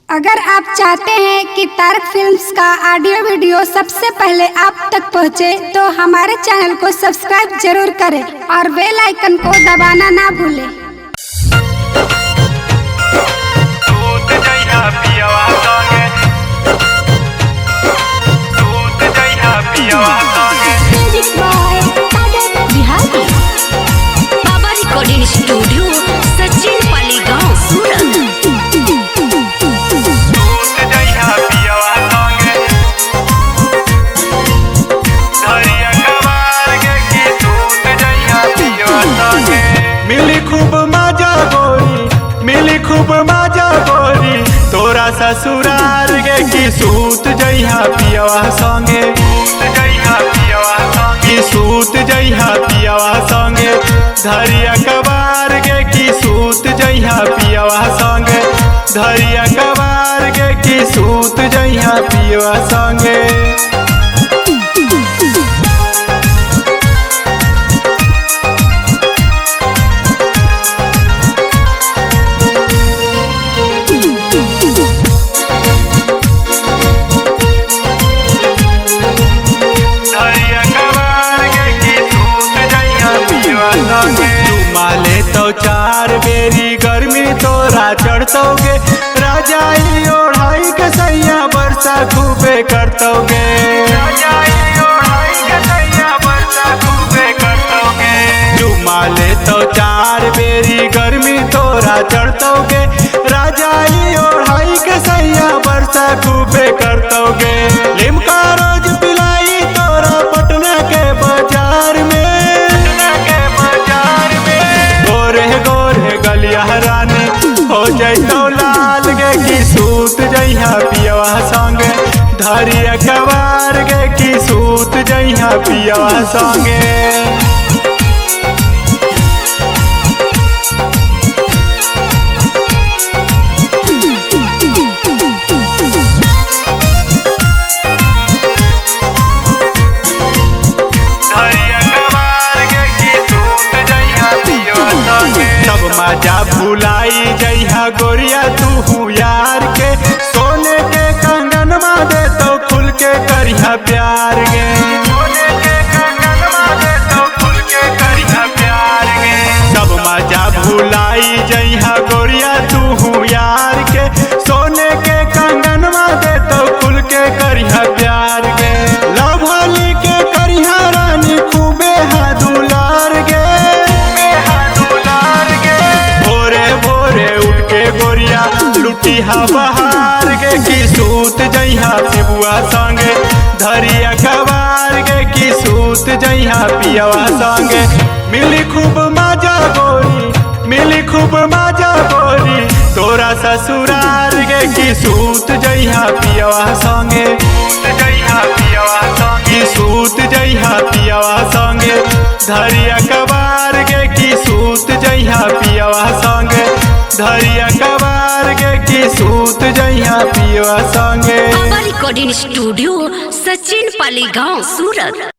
अगर आप चाहते हैं कि तारक फिल्म्स का ऑडियो वीडियो सबसे पहले आप तक पहुंचे, तो हमारे चैनल को सब्सक्राइब जरूर करें और बेल आइकन को दबाना ना भूलें। बाबा रिकॉर्डिंग स्टूडियो सचिन पाली गाँव सूरत। मिली खूब मजा गोरी तोरा ससुराल गे की सूत जइहा पियवा संगे की सूत जइहा पियवा संगे धरिया कबार गे की सूत जइहा पियवा संगे धरिया कबार गे की सूत जइहा पियवा संगे। चार बेरी गर्मी तोरा चढ़तोगे राजाई ओढ़ाई के सैया वर्षा खूबे करतोगे जुमाले तो चार बेरी गर्मी तोरा चढ़तोगे राजाई ओढ़ाई के सैया वर्षा खूबे करतोगे। लिमका रोज पिलाई तोरा पटना के बाजार में रानी हो जैतो लाल गे की सूत जइहा पियवा संगे धरिया कबार गे की सूत जइहा पियवा संगे। मजा भुलाई जइहा गोरिया तू यार के सोने के कंगन मा दे तो खुल के करिहा प्यार गे सब मजा भुलाई जइहा गोरिया तू यार के सोने के कंगन मा दे तो खुल के करिहा प्यार गे। लभली के करिहा रानी खूबे हा दुलार गे गोरिया लुटी हा बहार गे की सूत जइहा पियवा संगे धरिया कबार गे की सूत जइहा पियवा संगे। मिली खूब मजा गोरी तोरा ससुराल गे की सूत जइहा पियवा संगे की सूत जइहा पियवा संगे धरिया कबार गे की सूत जइहा पियवा संगे धरिया कबार गे की सूत जइहा पियवा संगे। बाबा रिकॉर्डिंग स्टूडियो सचिन पाली गाँव सूरत।